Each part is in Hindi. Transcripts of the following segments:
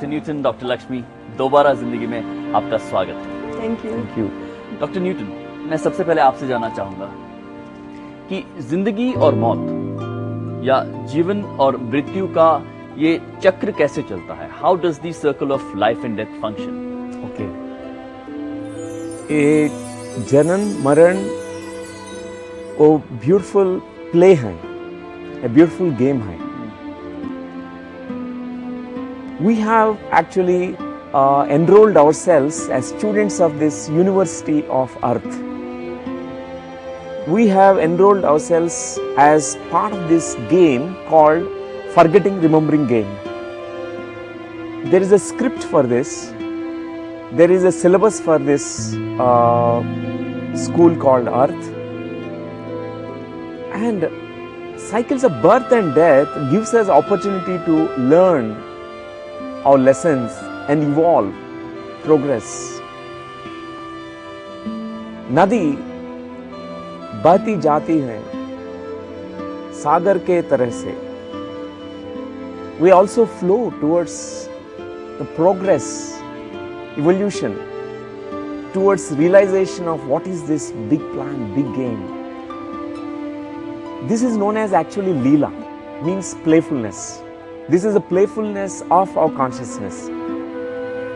न्यूटन, डॉक्टर लक्ष्मी, दोबारा जिंदगी में आपका स्वागत है। Thank you. डॉक्टर न्यूटन, मैं सबसे पहले आपसे जानना चाहूंगा कि जिंदगी और मौत या जीवन और मृत्यु का ये चक्र कैसे चलता है? How does the circle of life and death function? Okay, ये जनन मरण वो ब्यूटीफुल प्ले है, a beautiful game hai. We have actually enrolled ourselves as students of this University of Earth. We have enrolled ourselves as part of this game called Forgetting Remembering Game. There is a script for this. There is a syllabus for this school called Earth. And cycles of birth and death gives us opportunity to learn our lessons and evolve, progress. नदी बहती जाती है सागर के तरह से. We also flow towards the progress, evolution, towards realization of what is this big plan, big game. This is known as actually Leela, means playfulness. This is a playfulness of our consciousness.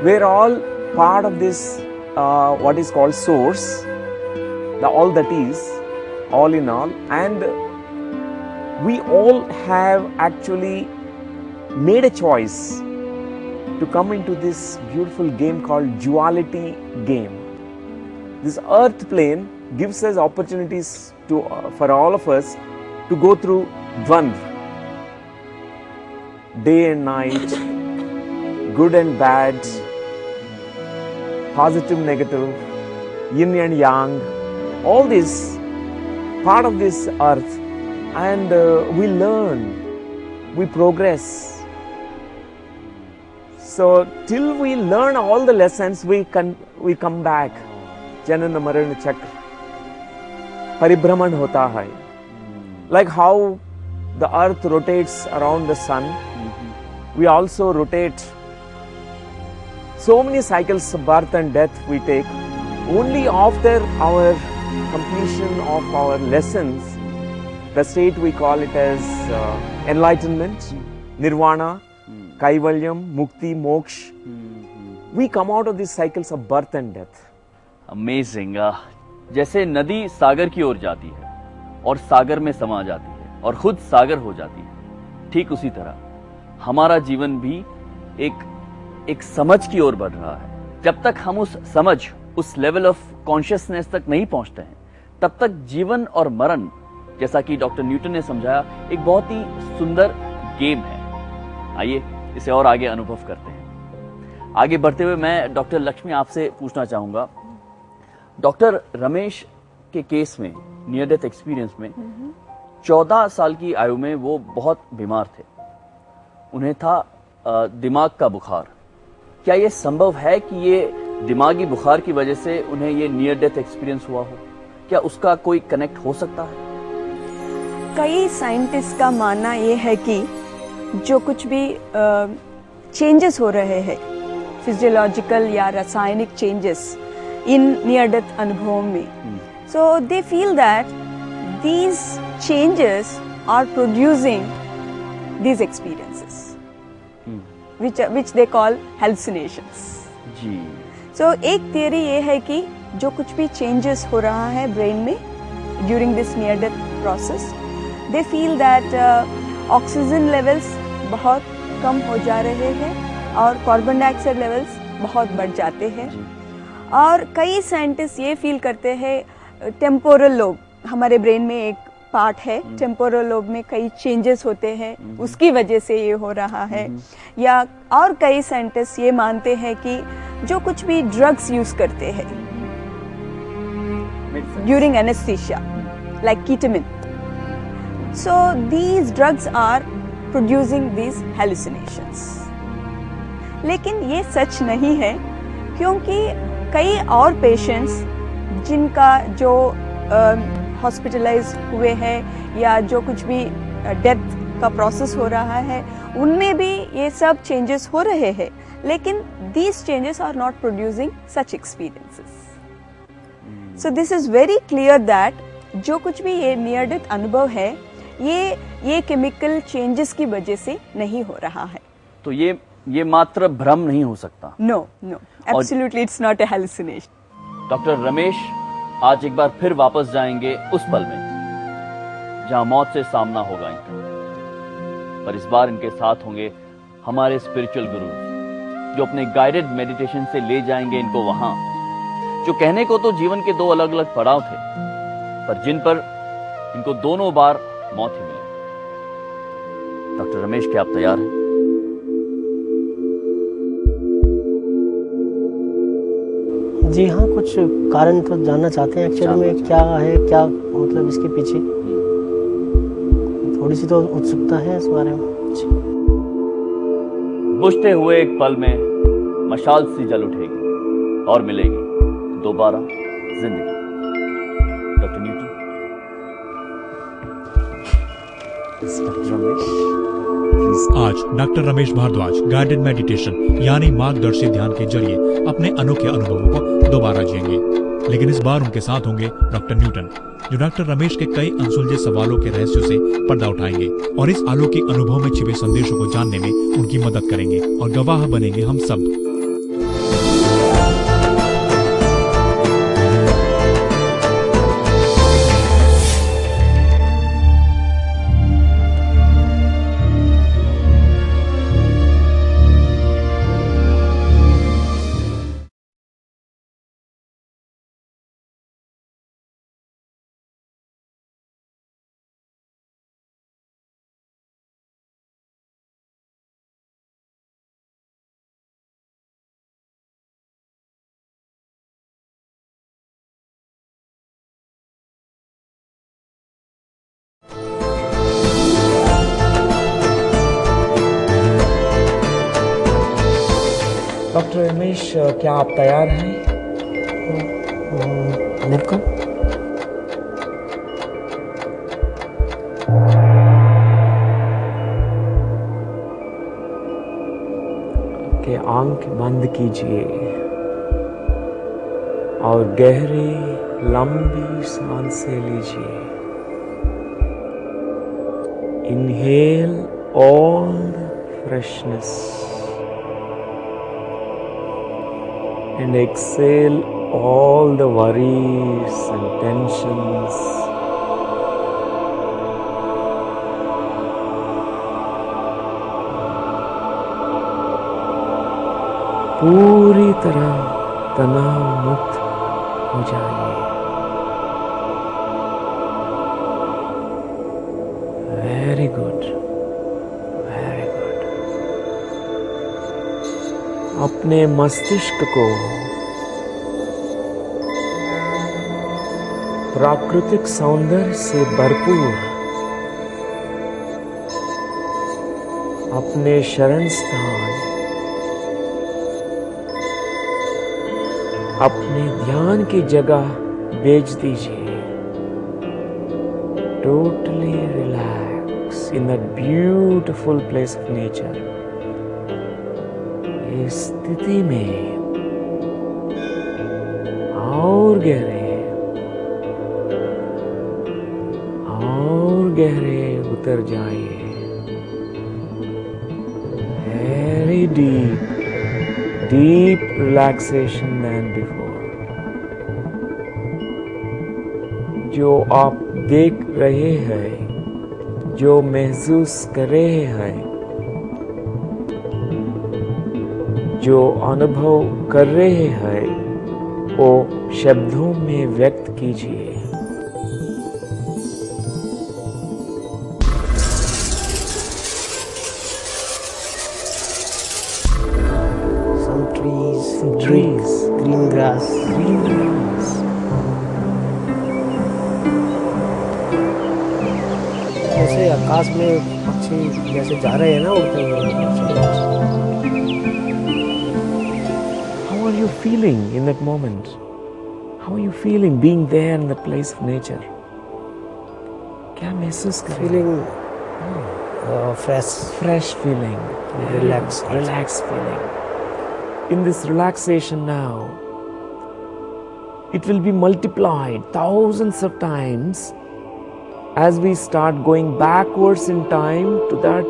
We're all part of this, what is called source, the all that is, all in all, and we all have actually made a choice to come into this beautiful game called duality game. This earth plane gives us opportunities to, for all of us to go through dvandva, day and night, good and bad, positive, negative, yin and yang, all this part of this earth, and we learn, we progress. So till we learn all the lessons, we come back. Janana Marana Chakra, Paribhraman hota hai. Like how the earth rotates around the sun, we also rotate. So many cycles of birth and death we take. Only after our completion of our lessons, the state we call it as enlightenment, nirvana, kaivalyam, mukti, moksha. We come out of these cycles of birth and death. Amazing. जैसे नदी सागर की ओर जाती है और सागर में समा जाती है और खुद सागर हो जाती है, ठीक उसी तरह हमारा जीवन भी एक समझ की ओर बढ़ रहा है. जब तक हम उस समझ, उस लेवल ऑफ कॉन्शियसनेस तक नहीं पहुंचते हैं, तब तक जीवन और मरण, जैसा कि डॉक्टर न्यूटन ने समझाया, एक बहुत ही सुंदर गेम है. आइए इसे और आगे अनुभव करते हैं. आगे बढ़ते हुए मैं डॉक्टर लक्ष्मी आपसे पूछना चाहूंगा, डॉक्टर रमेश के केस में, नियर डेथ एक्सपीरियंस में, 14 साल की आयु में वो बहुत बीमार थे. उन्हें था दिमाग का बुखार. क्या ये संभव है कि ये दिमागी बुखार की वजह से उन्हें ये नियर डेथ एक्सपीरियंस हुआ हो? क्या उसका कोई कनेक्ट हो सकता है? कई साइंटिस्ट का मानना ये है कि जो कुछ भी चेंजेस हो रहे हैं, फिजियोलॉजिकल या रासायनिक चेंजेस इन नियर डेथ अनुभवों में, so they feel that these changes are producing these experiences, which they call hallucinations. Ji. So एक theory ये है कि जो कुछ भी changes हो रहा है brain में during this near death process, they feel that oxygen levels बहुत कम हो जा रहे हैं और carbon dioxide levels बहुत बढ़ जाते हैं. और कई साइंटिस्ट ये फील करते हैं टेम्पोरल लोब, हमारे ब्रेन में एक पार्ट है, टेम्पोरल लोब में कई चेंजेस होते हैं, उसकी वजह से ये हो रहा है. या और कई साइंटिस्ट ये मानते हैं कि जो कुछ भी ड्रग्स यूज करते हैं during anaesthesia, like ketamine, so these drugs are producing these hallucinations. लेकिन ये सच नहीं है, क्योंकि कई और पेशेंट्स जिनका जो हॉस्पिटलाइज हुए हैं या जो कुछ भी डेथ का प्रोसेस हो रहा है, उनमें भी ये सब चेंजेस हो रहे हैं. लेकिन these changes are not producing such experiences. So this is very clear that जो कुछ भी ये नियर डेथ अनुभव है ये केमिकल चेंजेस की वजह से नहीं हो रहा है. तो ये मात्र भ्रम नहीं हो सकता. No, absolutely it's not a hallucination. Doctor Ramesh आज एक बार फिर वापस जाएंगे उस पल में जहां मौत से सामना होगा इनका, पर इस बार इनके साथ होंगे हमारे स्पिरिचुअल गुरु जो अपने गाइडेड मेडिटेशन से ले जाएंगे इनको वहां जो कहने को तो जीवन के 2 अलग अलग पड़ाव थे, पर जिन पर इनको दोनों बार मौत ही मिली. डॉक्टर रमेश, क्या आप तैयार हैं? जी हाँ, कुछ कारण तो जानना चाहते हैं एक्चुअली में, क्या है, क्या मतलब इसके पीछे थोड़ी सी तो उत्सुकता है इस बारे में. बुझते हुए एक पल में मशाल सी जल उठेगी और मिलेगी दोबारा जिंदगी. Doctor Newton. आज doctor Ramesh Bhardwaj guided meditation यानी मार्गदर्शित ध्यान के जरिए अपने अनोखे अनुभवों को दोबारा जिएंगे, लेकिन इस बार उनके साथ होंगे डॉक्टर न्यूटन जो डॉक्टर रमेश के कई अनसुलझे सवालों के रहस्यों से पर्दा उठाएंगे और इस अलौकिक अनुभव में छिपे संदेशों को जानने में उनकी मदद करेंगे और गवाह बनेंगे हम सब. डॉक्टर रमेश, क्या आप तैयार हैं? बिल्कुल. के आंख बंद कीजिए और गहरी लंबी सांसें लीजिए. Inhale all the freshness and exhale all the worries and tensions. पूरी तरह तनाव मुक्त हो जाइए. Very good, very good. अपने मस्तिष्क को प्राकृतिक सौंदर्य से भरपूर अपने शरण स्थान, अपने ध्यान की जगह भेज दीजिए. Totally relax in that beautiful place of nature. इस स्थिति में और गहरे उतर जाइए. Very deep relaxation than before. जो आप देख रहे हैं, जो महसूस कर रहे हैं, जो अनुभव कर रहे हैं, वो शब्दों में व्यक्त कीजिए. Trees, green grass. जैसे आकाश में पक्षी जैसे जा रहे हैं ना, उड़ते हुए. How are you feeling in that moment? How are you feeling being there in the place of nature? क्या महसूस कर रहे हैं? Feeling fresh feeling, relaxed feeling. in this relaxation now, it will be multiplied thousands of times as we start going backwards in time to that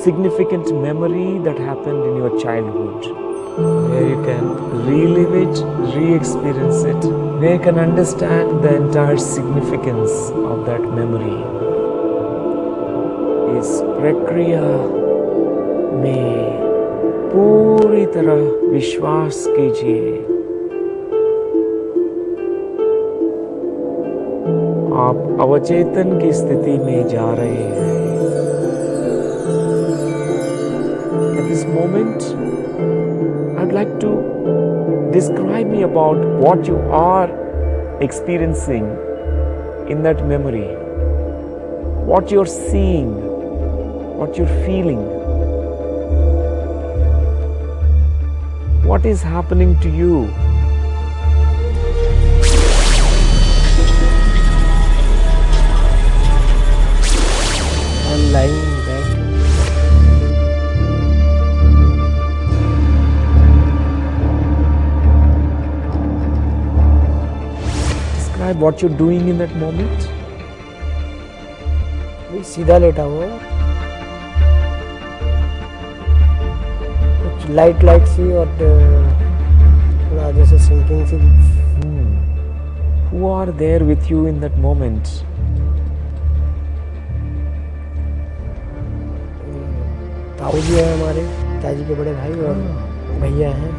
significant memory that happened in your childhood, where you can relive it, re-experience it, where you can understand the entire significance of that memory. इस प्रक्रिया में पूरी तरह विश्वास कीजिए। आप अवचेतन की स्थिति में जा रहे हैं। At this moment, I'd like to describe me about what you are experiencing in that memory, what you're seeing, what you're feeling, what is happening to you. I'm lying in bed. Describe what you're doing in that moment. मैं सीधा लेटा हुआ हूँ, कुछ लाइट सी और थोड़ा जैसे sinking sea. Who are there with you in that moment? ताऊ जी हैं हमारे, ताजी के बड़े भाई और भैया हैं।